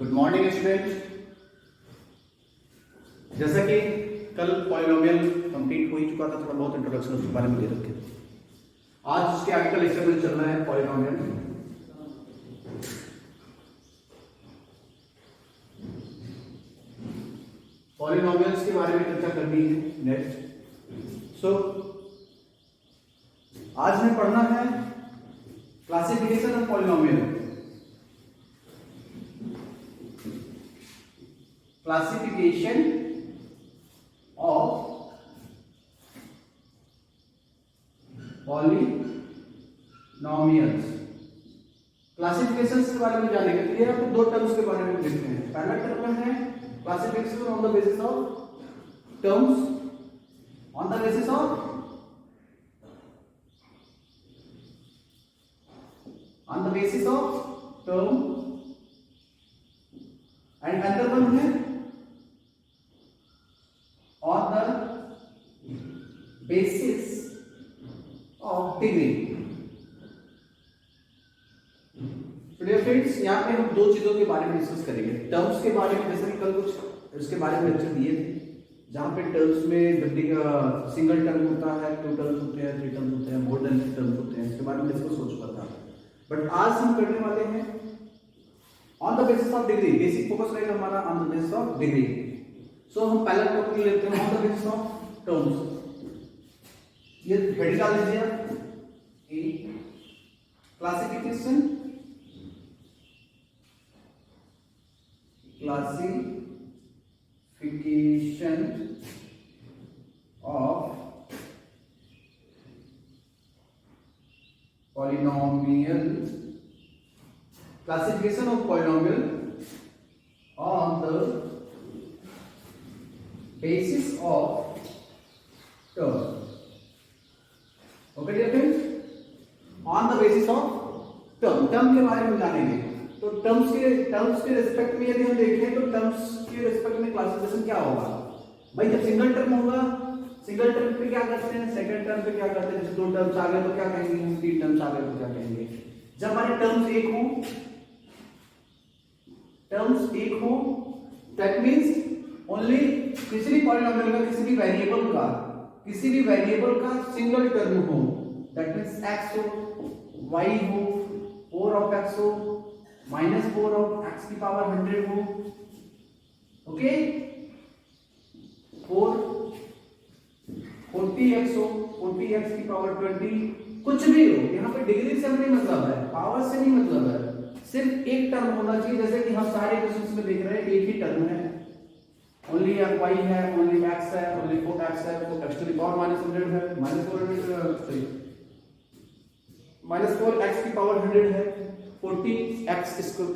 Good morning student. जैसा कि कल पॉलिनोमियल कंप्लीट हो ही चुका था, थोड़ा बहुत इंट्रोडक्शन उसके बारे में दे रखे। आज उसके आगे का लेक्चर में चल रहा है पॉलिनोमियल। पॉलिनोमियल्स के बारे में चर्चा करनी है नेक्स्ट। सो आज हमें पढ़ना है classification of polynomial. Classification of polynomials. Classification के बारे में जानेंगे तो ये आपको दो टर्म्स के बारे में देखते हैं। पहला टर्म है classification on the basis of terms, on the basis of term, and other one है on the basis of degree। Dear friends, यहाँ पे हम दो चीजों के बारे में डिस्कस करेंगे। टर्म्स के बारे में, जैसे कि कल कुछ इसके बारे में लेक्चर दिए थे, जहाँ पे टर्म्स में सिंगल टर्म होता है, टू टर्म्स होते हैं, थ्री टर्म्स होते हैं, मोर देन टर्म्स होते हैं, इसके बारे में डिस्कस हो चुका था। बट आज हम करने वाले हैं on the basis of degree. Basic focus रहेगा हमारा on the basis of degree. So हम पहला टॉपिक लेते हैं ऑन द बेसिस ऑफ टर्म्स। ये हेडिंग डाल दीजिए a classification of polynomial, classification of polynomial on the basis of term। Okay dear friends, on the basis of term. Term के बारे में जानेंगे। तो टर्म्स के रिस्पेक्ट में यदि हम देखें तो टर्म्स के रिस्पेक्ट में क्लासिफिकेशन क्या होगा भाई। जब सिंगल टर्म होगा, सिंगल टर्म पे क्या करते हैं, सेकंड टर्म पे क्या करते हैं। जैसे दो टर्म्स आ गए तो क्या कहेंगे, तीन टर्म्स आ गए तो क्या कहेंगे। जब हमारे टर्म्स एक हो दैट मींस ओनली किसी भी पॉलिनोमियल का, किसी भी वेरिएबल का सिंगल टर्म हो, दैट मींस x हो, y हो, 4 ऑफ x हो, -4 ऑफ x की पावर 100 हो, ओके, 40x हो, 40x की पावर 20, कुछ भी हो। यहाँ पे डिग्री से नहीं मतलब है, पावर से नहीं मतलब है, सिर्फ एक टर्म होना चाहिए। जैसे कि हम सारे क्वेश्चंस में देख रहे हैं एक ही टर्म है, ओनली y है, ओनली x है, ओनली 4x है, तो x टू द पावर -100 है, -4x की पावर 100 है, 40x इसको x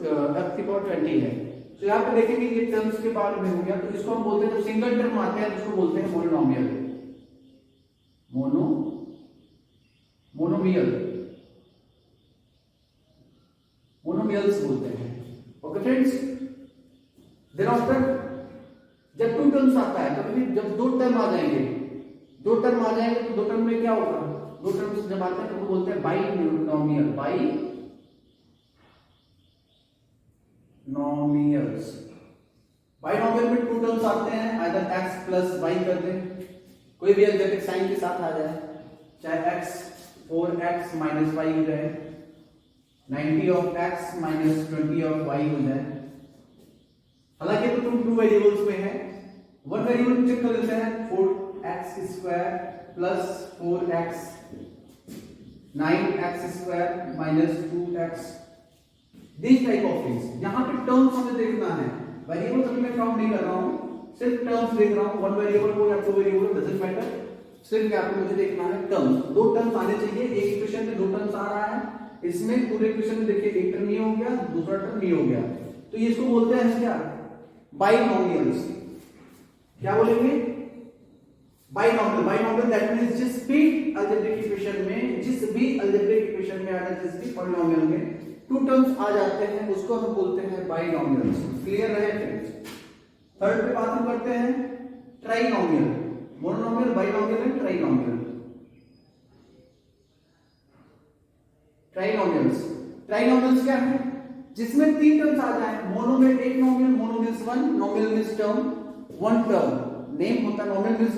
की पावर 20 है। तो यहाँ पे देखेंगे ये टर्म्स के बारे में हो गया। तो इसको हम बोलते हैं, जब सिंगल टर्म आते हैं तो इसको बोलते हैं मोनोमियल, मोनोमियल्स बोलते हैं। ओके फ्रेंड्स, देन आफ्टर जब टू टर्म्स आता है, कभी जब दो टर्म आ जाएंगे तो दो टर्म में क्या होगा, दो टर्म्स जब आते हैं तो वो बोलते हैं बाइनोमियल, बाइनोमियल में टू टर्म्स आते हैं, आइदर x प्लस y कर दें, कोई भी एल्जेब्रिक साइन के साथ आ जाए, चाहे x 4x माइनस y हो जाए, 90 of x minus 20 of y हो जाए। हालांकि तो टू वेरिएबल्स में है, वन वेरिएबल चेक कर लेते हैं, 4x square plus 4x, 9x square minus 2x, this type of things. यहां पे टर्म्स हमें देखना है, वेरिएबल्स अभी मैं काउंट नहीं कर रहा हूं, सिर्फ टर्म्स देख रहा हूं। वन वेरिएबल को या टू वेरिएबल डजंट मैटर, सिर्फ यहाँ पे मुझे देखना है टर्म्स। दो टर्म्स आने चाहिए। एक इक्वेशन में दो टर्म्स आ रहा है, इसमें पूरे इक्वेशन में देखिए एक टर्म ये हो गया, दूसरा टर्म ये हो गया, तो ये इसको बोलते हैं क्या, बाइनोमियल्स। क्या बोलेंगे, बाइनोमियल दैट मींस जिस भी अलजेब्रिक इक्वेशन में आ जाए, जिस भी पॉलिनोमियल में टू टर्म्स आ जाते हैं, उसको हम बोलते हैं बाइनोमियल्स। क्लियर रहे फ्रेंड्स। थर्ड पे बात हम करते हैं trinomial, monomial, binomial and trinomial. Trinomials क्या है, जिसमें तीन टर्म्स आ जाए, मोनो में एक nominal, mono means one, nominal means term, one term name होता है, नॉमिनल मींस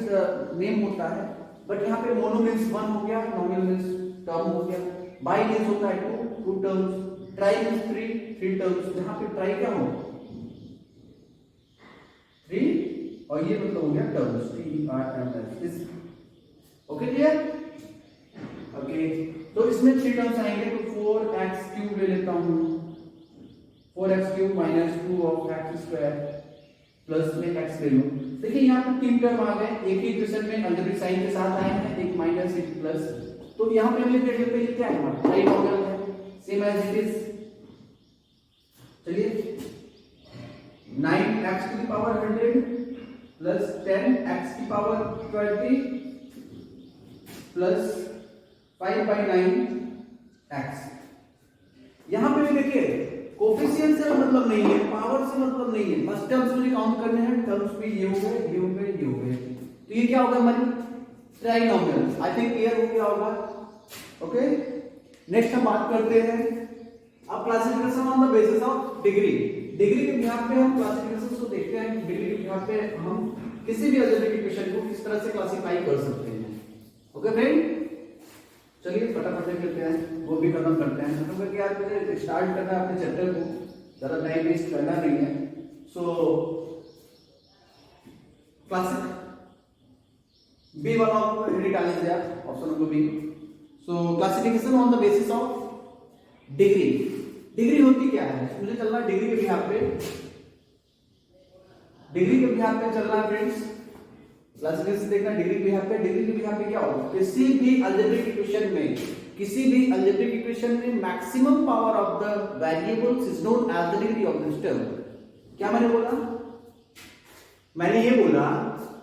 नेम होता है, बट यहाँ पे मोनो मींस वन हो गया, नॉमिनल मींस टर्म हो गया, बाई मींस होता है two terms, tri means three terms, यहाँ पे ट्राई क्या हो थ्री, और ये मतलब हो गया terms, TRMS। Okay clear? Okay, तो इसमें थ्री टर्म्स आएंगे, तो 4x³ ले लेता हूं, 4x³ minus 2 of x square plus में x ले लो। देखिए यहाँ पे तीन टर्म आ गए, एक ही इक्वेशन में अलजेब्रिक साइन के साथ आए हैं, एक माइनस एक प्लस, तो यहाँ पे हम लिख देते हैं ये क्या है हमारा ट्राइनोमियल है, सेम एज इट इज। चलिए 9x to the power 100 plus 10x की पावर 20 प्लस 5/9x। यहां पे भी देखिए कोफिशिएंट से मतलब नहीं है, पावर से मतलब नहीं है, बस टर्म्स मुझे काउंट करने हैं, टर्म्स पे ये हो गए, ये हो गए, ये हो गए, तो ये क्या होगा हमारी ट्राइनोमियल। आई थिंक क्लियर हो गया होगा। ओके, नेक्स्ट हम बात करते हैं अब classification on the basis of degree. Degree के बिहाफ पे हम क्लासिफिकेशन को देखते हैं, डिग्री के बिहाफ पे हम किसी भी अलजेब्रिक इक्वेशन को किस तरह से क्लासिफाई कर सकते हैं। ओके फ्रेंड, चलिए फटाफट से करते हैं, वो भी खत्म करते हैं, खत्म करके आज मुझे स्टार्ट करना है अपने चैप्टर को, ज्यादा टाइम वेस्ट करना नहीं है। सो क्लासिक बी वाला आपको निकाल लीजिए आप, option number B. So classification on the basis of degree. Degree होती क्या है, मुझे चलना है डिग्री के बिहाफ पे, डिग्री के बिहाफ पे चलना है फ्रेंड्स। क्लासिफिकेशन देखना डिग्री के बिहाफ पे, डिग्री के बिहाफ पे क्या होगा, किसी भी अलजेब्रिक इक्वेशन में, किसी भी अलजेब्रिक इक्वेशन में maximum power of the variables is known as the degree of this term. क्या मैंने बोला, मैंने ये बोला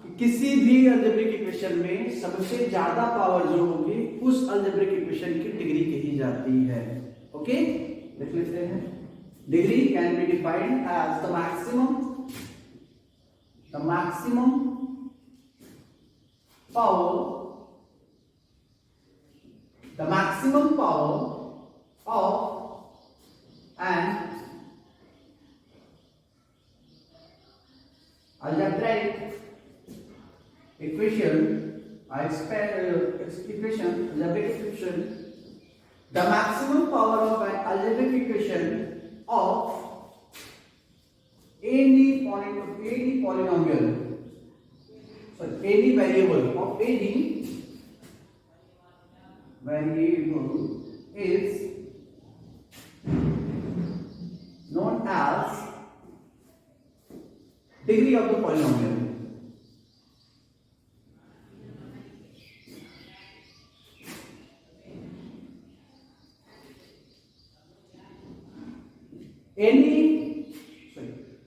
कि किसी भी अलजेब्रिक इक्वेशन में सबसे ज्यादा पावर जो होगी उस अलजेब्रिक इक्वेशन की डिग्री कही जाती है। ओके, देख लेते हैं। Degree can be defined as the maximum power of an algebraic equation, the maximum power of an algebraic equation of any polynomial, any variable of any variable is known as degree of the polynomial.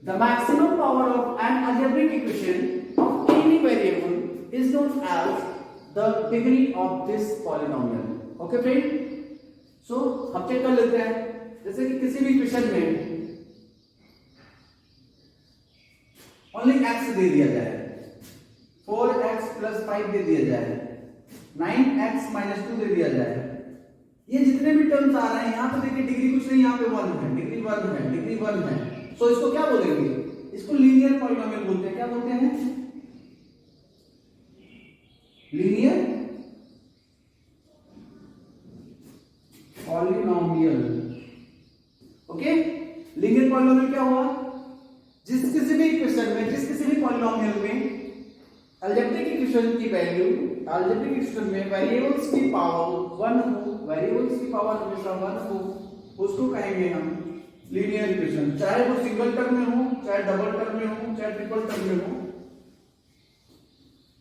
The maximum power of an algebraic equation of any variable is known as the degree of this polynomial. Okay friend, so हम check कर लेते हैं, जैसे कि किसी भी equation में only x दे दिया जाए, 4x + 5 दे दिया जाए, 9x - 2 दे दिया जाए, ये जितने भी टर्म्स आ रहे हैं यहाँ पे देखिए डिग्री कुछ नहीं, यहाँ पे 1 है, डिग्री 1 है, डिग्री 1 है, तो इसको क्या बोलेंगे, इसको लीनियर पॉलिनोमियल बोलते हैं। क्या बोलते हैं, linear polynomial. Okay, linear polynomial क्या हुआ, जिस किसी भी इक्वेशन में, जिस किसी भी पॉलिनोमियल में अलजेब्रिक इक्वेशन की वैल्यू, अलजेब्रिक इक्वेशन में वेरिएबल्स की पावर 1 हो, वेरिएबल्स की पावर हमेशा 1 हो, उसको कहेंगे हम लीनियर इक्वेशन, चाहे वो सिंगल टर्म में हो, चाहे डबल टर्म में हो, चाहे ट्रिपल टर्म में हो,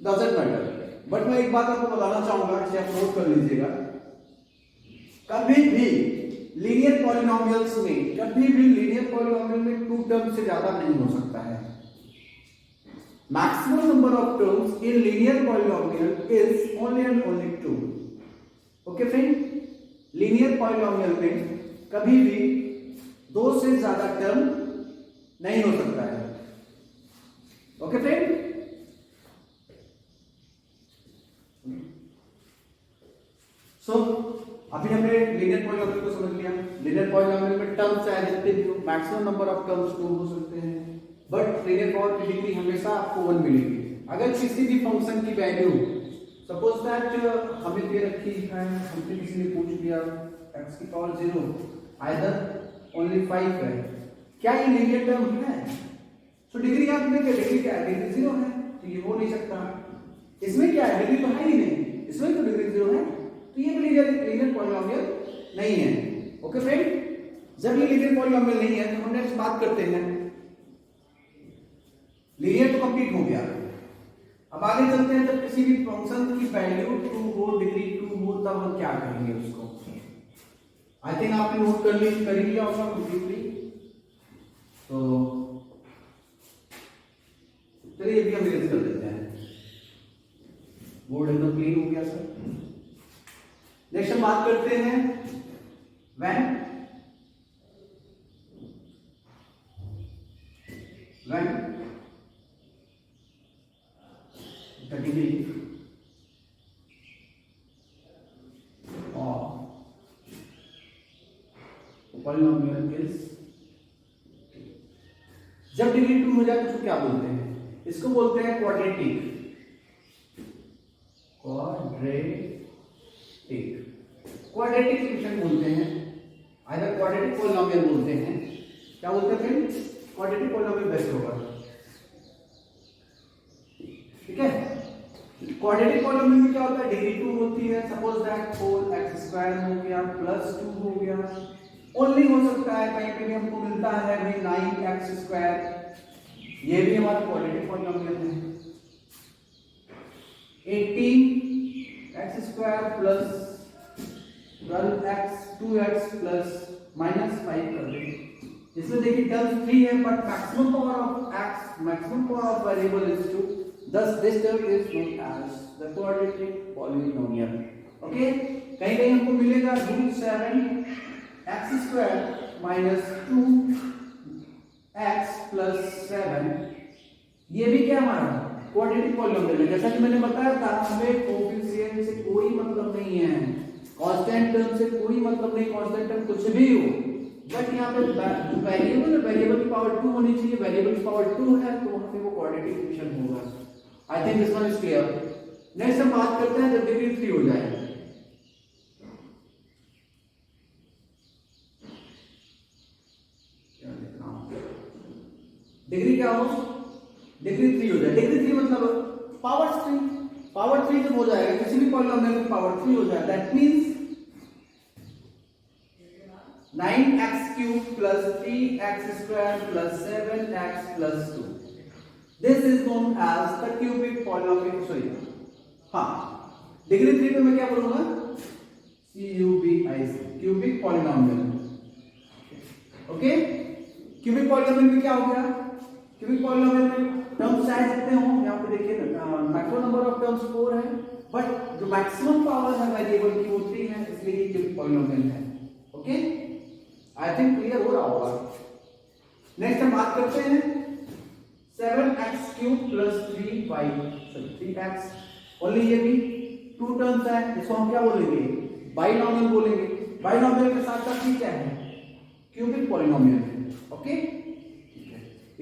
डजंट मैटर। बट मैं एक बात आपको बताना चाहूंगा, इसे आप नोट कर लीजिएगा, कभी भी लीनियर पॉलिनोमियल्स में, कभी भी लीनियर पॉलिनोमियल में 2 टर्म से ज्यादा नहीं हो सकता है। Maximum number of terms in linear polynomial is only and only 2। Okay friend, linear polynomial में कभी भी 2 से ज्यादा टर्म नहीं हो सकता है। ओके फ्रेंड, सो अभी हमने लीनियर पॉलिनोमियल को समझ लिया। लीनियर पॉलिनोमियल में टर्म्स चाहे जितने भी हो, मैक्सिमम नंबर ऑफ टर्म्स 2 हो सकते हैं, बट लीनियर पावर की डिग्री हमेशा आपको 1 मिलेगी। अगर किसी भी फंक्शन की वैल्यू सपोज दैट हमें दे रखी है, हमसे किसी ने पूछ लिया x की पावर 0 आइदर ओनली 5 है, क्या ये लीनियर टर्म है? तो डिग्री आप देखें, डिग्री क्या है? डिग्री 0 है, तो ये हो नहीं सकता। इसमें क्या है? डिग्री तो है ही नहीं, इसमें तो डिग्री 0 है, तो ये लीनियर पॉलिनोमियल नहीं है। ओके फ्रेंड, जब ये लीनियर पॉलिनोमियल नहीं है तो हम नेक्स्ट बात करते हैं। लीनियर तो कंप्लीट हो गया, अब आगे चलते हैं। जब किसी भी फंक्शन की वैल्यू 2 हो, डिग्री 2 हो, तब हम क्या करेंगे उसको? आई थिंक आपने नोट कर लिया होगा कंप्लीटली। तो चलिए अभी हम इरेज कर देते हैं। बोर्ड एकदम क्लीन हो गया सर। नेक्स्ट हम बात करते हैं when the degree of polynomial is, जब डिग्री 2 हो जाए तो क्या बोलते हैं? इसको बोलते हैं क्वाड्रेटिक। क्वाड्रेटिक इक्वेशन बोलते हैं, आइदर क्वाड्रेटिक पॉलिनोमियल बोलते हैं। क्या बोलते हैं फ्रेंड? क्वाड्रेटिक पॉलिनोमियल बेस्ट होगा, ठीक है। क्वाड्रेटिक पॉलिनोमियल में क्या होता है? डिग्री 2 होती है। सपोज दैट 4x² हो गया प्लस 2 हो गया, ओनली हो सकता है कहीं पे भी हमको मिलता है भाई 9x², ये भी हमारा क्वाड्रेटिक पॉलिनोमियल है। 18x² plus 12x 2x plus -5 कर देंगे। इसमें देखिए टर्म 3 है, but maximum power of x, maximum power of variable is 2, thus this term is known as the quadratic polynomial. Okay, कहीं कहीं हमको मिलेगा root 7x² minus 2x plus 7, ये भी क्या हमारा क्वाड्रेटिक पॉलिनोमियल है। जैसा कि मैंने बताया था, हमें कोएफिशिएंट से कोई मतलब नहीं है, कांस्टेंट टर्म से कोई मतलब नहीं, कांस्टेंट टर्म कुछ भी हो, बट यहाँ पे वेरिएबल की पावर 2 होनी चाहिए। वेरिएबल की पावर 2 है तो वहां पे वो क्वाड्रेटिक इक्वेशन होगा। I think this one is clear. Next हम बात करते हैं जब डिग्री 3 हो जाए। डिग्री क्या हो? डिग्री 3 हो जाए। डिग्री 3 मतलब पावर 3। पावर 3 जब हो जाएगा, किसी भी पॉलिनोमियल की पावर 3 हो जाए, that means 9x³ plus 3x² plus 7x plus 2, this is known as the cubic polynomial. Sorry, हाँ, डिग्री 3 पे मैं क्या बोलूंगा? CUBIC, cubic polynomial. Okay, cubic polynomial में क्या हो गया? क्यूबिक पॉलिनोमियल में टर्म्स चाहे जितने हो, यहाँ पे देखिए मैक्सिमम नंबर ऑफ टर्म्स 4 है, बट जो मैक्सिमम पावर है वेरिएबल की वो 3 है, इसलिए ये क्यूबिक पॉलिनोमियल है। ओके, आई थिंक क्लियर हो रहा होगा। नेक्स्ट हम बात करते हैं 7x³ प्लस 3x, ओनली ये भी 2 टर्म्स है, इसको हम क्या बोलेंगे? बाइनोमियल बोलेंगे। बाइनोमियल के साथ साथ क्या है? क्यूबिक पॉलिनोमियल है। ओके,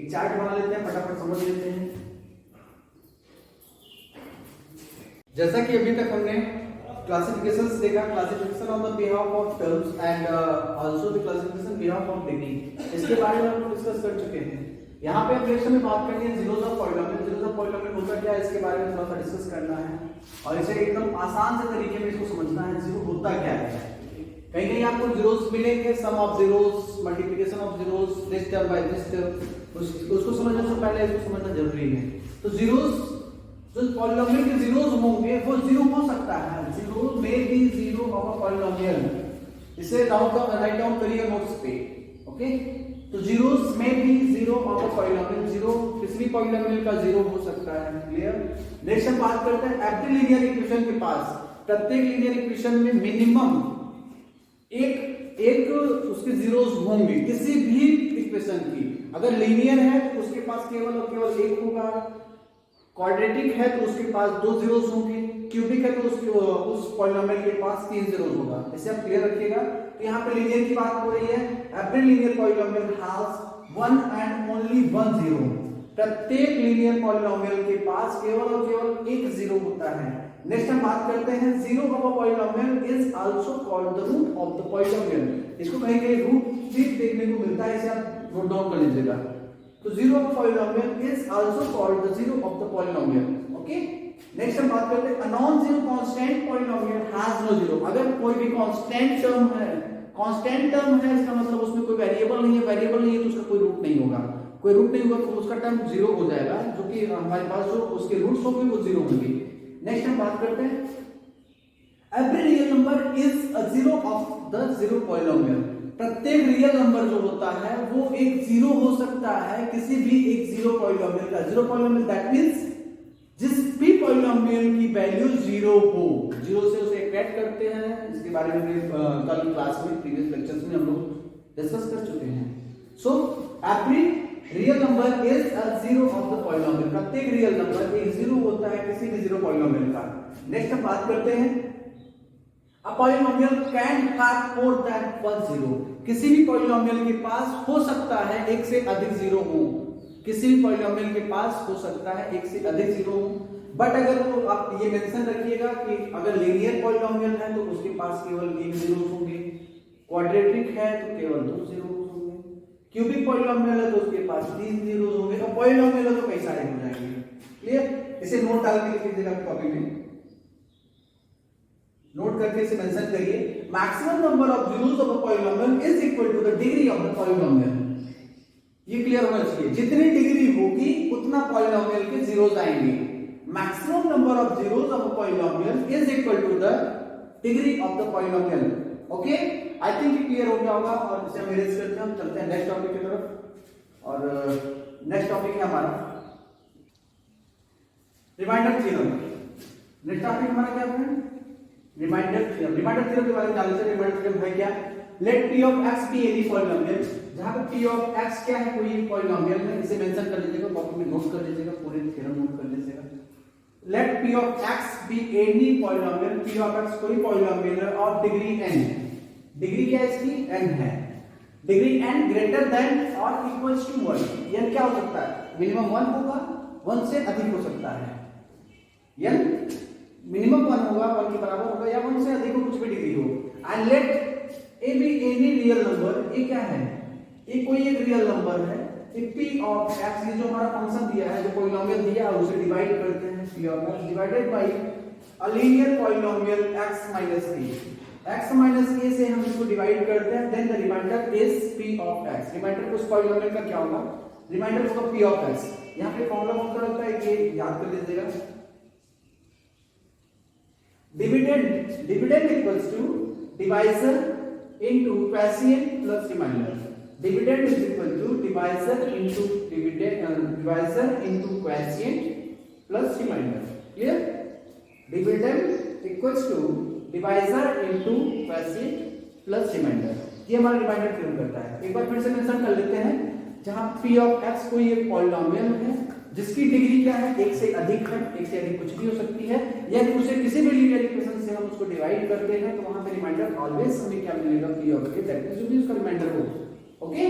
एक चार्ट बना लेते हैं, फटाफट समझ लेते हैं। जैसा कि अभी तक हमने क्लासिफिकेशंस देखा, classification on the behalf of terms and also the classification behalf of degree, इसके बारे में हम लोग डिस्कस कर चुके हैं। यहाँ पे अब नेक्स्ट में बात करनी है zeros of polynomial. Zeros of polynomial होता क्या है, इसके बारे में थोड़ा सा डिस्कस करना है और इसे एकदम आसान से तरीके में इसको समझना है। जीरो होता क्या है? कहीं कहीं आपको जीरोस मिलेंगे, sum of zeros, multiplication of zeros, this term by this term, उसको समझने से पहले इसको समझना जरूरी है। तो जीरोस, जो पॉलिनोमियल के जीरोस होंगे वो जीरो हो सकता है, जीरो में B zero of a polynomial. इसे राइट डाउन करिए नोट्स पे। ओके, तो जीरोस में B zero of a polynomial, zero किसी भी पॉलिनोमियल का जीरो हो सकता है। क्लियर? नेक्स्ट हम बात करते हैं एवरी लीनियर इक्वेशन के पास, प्रत्येक लीनियर इक्वेशन में मिनिमम एक उसके जीरोस होंगे किसी भी इक्वेशन की। अगर लीनियर है तो उसके पास केवल और केवल एक होगा, क्वाड्रेटिक है तो उसके पास 2 जीरोस होंगे, क्यूबिक है तो उस पॉलिनोमियल के पास 3 जीरोस होगा। इसे आप क्लियर रखिएगा। तो यहाँ पे लीनियर की बात हो रही है। Every linear polynomial has one and only one zero. प्रत्येक लीनियर पॉलिनोमियल के पास केवल और केवल एक जीरो होता है। नेक्स्ट हम बात करते हैं zero of a polynomial is also called the root of the polynomial. इसको कहीं कहीं रूट भी देखने को मिलता है, इसे आप नोट डाउन कर लीजिएगा। तो zero of polynomial is also called the zero of the polynomial. Okay, next हम बात करते हैं non zero constant polynomial has no zero. अगर कोई भी कांस्टेंट टर्म है, कांस्टेंट टर्म है इसका मतलब उसमें कोई वेरिएबल नहीं है, वेरिएबल नहीं है तो उसका कोई रूट नहीं होगा, कोई रूट नहीं होगा तो उसका टर्म जीरो हो जाएगा, जो कि हमारे पास जो उसके रूट्स होंगे वो जीरो होंगे। नेक्स्ट हम बात करते हैं every real number is a zero of the zero polynomial. प्रत्येक रियल नंबर जो होता है वो एक जीरो हो सकता है किसी भी एक जीरो पॉलिनोमियल का। जीरो पॉलिनोमियल दैट मींस जिस भी पॉलिनोमियल की वैल्यू जीरो हो, जीरो से उसे एक्सट्रैक्ट करते हैं। इसके बारे में कल क्लास में प्रीवियस लेक्चर्स में हम लोग डिस्कस कर चुके हैं। So every real number is a zero of the polynomial. प्रत्येक रियल नंबर एक जीरो होता है किसी भी जीरो पॉलिनोमियल का। नेक्स्ट हम बात करते हैं a polynomial can have more than one zero. किसी भी पॉलिनोमियल के पास हो सकता है एक से अधिक जीरो हो, किसी भी पॉलिनोमियल के पास हो सकता है एक से अधिक जीरो हो। बट अगर वो आप ये मेंशन रखिएगा कि अगर लीनियर पॉलिनोमियल है तो उसके पास केवल एक जीरो होंगे, क्वाड्रेटिक है तो केवल दो जीरो होंगे, क्यूबिक पॉलिनोमियल है तो उसके पास 3 जीरो होंगे, और पॉलिनोमियल है तो कई सारे हो जाएंगे। क्लियर? इसे नोट डाल के लिख लीजिएगा कॉपी में, नोट करके इसे मेंशन करिए। Maximum number of zeros of a polynomial is equal to the degree of the polynomial. ये क्लियर होना चाहिए, जितनी डिग्री होगी उतना पॉलिनोमियल के जीरोस आएंगे। Maximum number of zeros of a polynomial is equal to the degree of the polynomial. Okay, I think ये clear हो गया होगा। और इसे हम इरेज करते हैं, हम चलते हैं नेक्स्ट टॉपिक की तरफ। और नेक्स्ट टॉपिक है हमारा रिमाइंडर थ्योरम। नेक्स्ट टॉपिक हमारा क्या है? Remainder theorem. रिमाइंडर थ्योरम के बारे में जान लेते हैं। रिमाइंडर थ्योरम है क्या? Let p of x be any polynomial. जहां पे p ऑफ x क्या है, कोई पॉलिनोमियल है, इसे मेंशन कर लीजिएगा, कॉपी में नोट कर लीजिएगा, पूरे थ्योरम नोट कर लीजिएगा। Let p of x be any polynomial. p of x कोई पॉलिनोमियल है ऑफ डिग्री n। डिग्री क्या है इसकी? n है। डिग्री n ग्रेटर देन और इक्वल्स टू 1। n क्या हो सकता है? मिनिमम 1 होगा, 1 से अधिक हो सकता है। n मिनिमम 1 होगा, 1 के बराबर होगा, या 1 से अधिक हो, कुछ भी डिग्री हो। And let A be any real number. ये क्या है? ये कोई एक रियल नंबर है। p ऑफ x, ये जो हमारा फंक्शन दिया है, जो पॉलिनोमियल दिया है, उसे डिवाइड करते हैं। p of x divided by a linear polynomial x minus a। x minus a से हम इसको डिवाइड करते हैं, then the remainder is p of x। Remainder उस पॉलिनोमियल का क्या होगा? रिमाइंडर होगा p ऑफ x। यहां पे फॉर्मूला कौन सा लगता है, ये याद कर लीजिएगा। Dividend equals to divisor into quotient plus remainder. Dividend is equal to divisor into divisor into quotient plus remainder. Clear? Dividend equals to divisor into quotient plus remainder. ये हमारा रिमाइंडर थ्योरम करता है। एक बार फिर से मेंशन कर लेते हैं, जहां p of x कोई एक पॉलिनोमियल है जिसकी डिग्री क्या है, एक से अधिक है, एक से अधिक कुछ भी हो सकती है, या उसे किसी भी लीनियर इक्वेशन से हम उसको डिवाइड करते हैं, तो वहां पे रिमाइंडर ऑलवेज हमें क्या मिलेगा? p of x, that means जो उसका रिमाइंडर हो। ओके,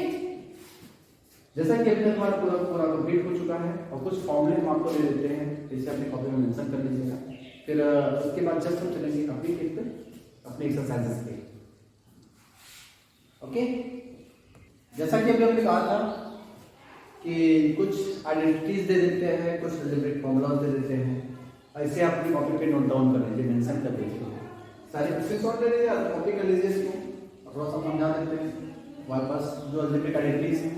जैसा कि अभी तक हमारा पूरा कंप्लीट हो चुका है, और कुछ फॉर्मूले हम आपको दे देते हैं, इसे अपने कॉपी में मेंशन कर लीजिएगा। फिर उसके बाद जस्ट हम चलेंगे अपनी एक पे अपने एक्सरसाइजेस पे। ओके, जैसा कि अभी हमने कहा था कि कुछ आइडेंटिटीज दे देते हैं, कुछ अलजेब्रिक फॉर्मूलाज दे देते हैं, ऐसे आप अपनी कॉपी पे नोट डाउन कर लीजिए, मेंशन कर लीजिए। सारे स्क्रीनशॉट ले लीजिए, कॉपी कर लीजिए इसको, थोड़ा सा समझा देते हैं। हमारे पास जो अलजेब्रिक आइडेंटिटीज हैं,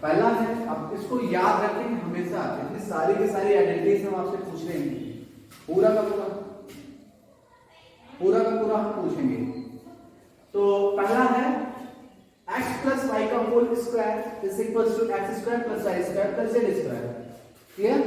पहला है, आप इसको याद रखें हमेशा, इतनी सारी की सारी आइडेंटिटीज हम आपसे पूछ रहे हैं, पूरा का पूरा हम पूछेंगे। तो पहला है x plus y का whole square is equal to x square plus y square plus z square. Clear?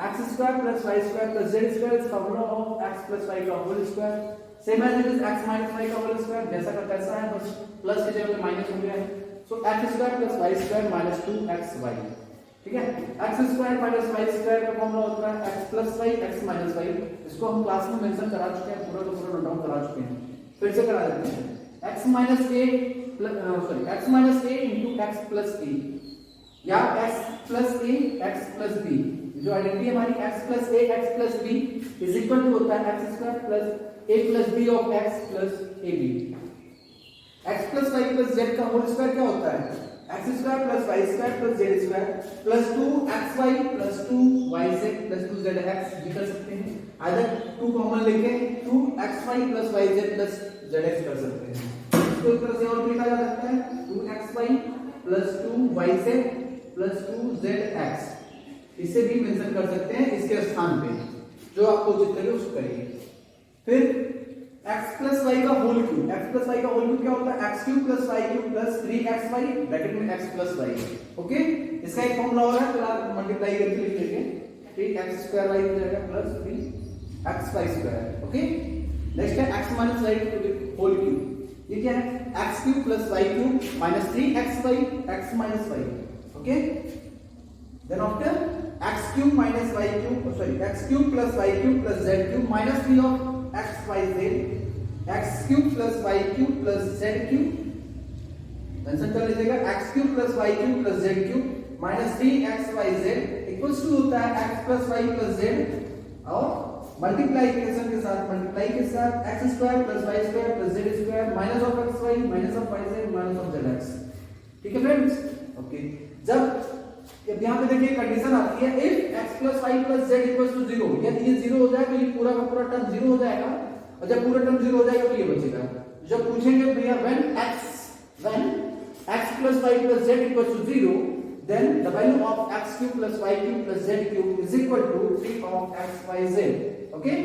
x square plus y square plus z square is formula of x plus y का whole square. Same as it is x minus y का whole square, जैसा का तैसा है, बस plus की जगह पे माइनस हो गया है। So x square plus y square minus 2xy। ठीक है। X square minus y square का फॉर्मूला होता है x plus y x minus y. इसको हम क्लास में मेंशन करा चुके हैं, पूरा का पूरा नोट डाउन करा चुके हैं, फिर से करा देते हैं। X minus a x minus a into x plus a या x plus a x plus b, जो आइडेंटिटी हमारी x plus a x plus b is equal to होता है x square plus a plus b of x plus a b. X plus y plus z का whole square क्या होता है x square plus y square plus z square plus 2xy plus 2yz plus 2zx भी कर सकते हैं। अगर 2 common लेके 2xy plus yz plus zx कर सकते हैं। इसको एक तरह से और लिखा जा सकता है 2xy plus 2yz plus 2zx, इसे भी मेंशन कर सकते हैं इसके स्थान पे, जो आपको उचित लगे उसको करिए। फिर x प्लस वाई का whole cube, x plus y का होल क्यूब क्या होता है x cube plus y cube plus 3xy bracket में x प्लस वाई। ओके, इसका एक फॉर्मूला हो रहा है, फिर आप मल्टीप्लाई करके लिख लीजिए, ठीक, x स्क्वायर वाई हो जाएगा plus 3xy square. Okay, next है x minus y whole cube, ये क्या है x cube plus y cube minus 3xy x minus y. Okay, then after x cube minus y cube sorry x cube plus y cube plus z cube minus 3 of x y z x cube plus y cube plus z cube, mention कर लीजिएगा x cube plus y cube plus z cube minus 3xyz equals to होता है x plus y plus z और multiplication के साथ multiply के साथ x square plus y square plus z square minus of xy minus of yz minus of zx। ठीक है friends. Okay, जब यहां पे देखिए कंडीशन आती है if x plus y plus z equals to 0, यदि ये 0 हो जाए तो ये पूरा का पूरा टर्म 0 हो जाएगा, और जब पूरा टर्म 0 हो जाएगा तो ये बचेगा। जब पूछेंगे भैया when x plus y plus z equals to 0, then the value of x cube plus y cube plus z cube is equal to 3 of x y z। okay,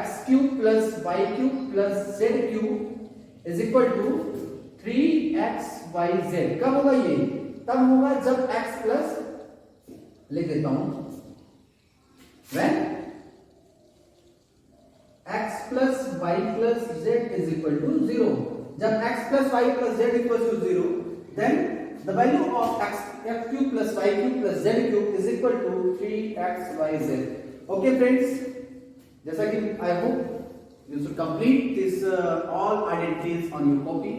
x cube plus y cube plus z cube is equal to 3x y z। कब होगा ये? तब होगा जब x plus, लिख देता हूं, when x plus y plus z is equal to 0। जब x plus y plus z equals to 0, then the value of x cube plus y cube plus z cube is equal to 3xyz। okay friends, जैसा कि I hope you should complete this all identities on your copy।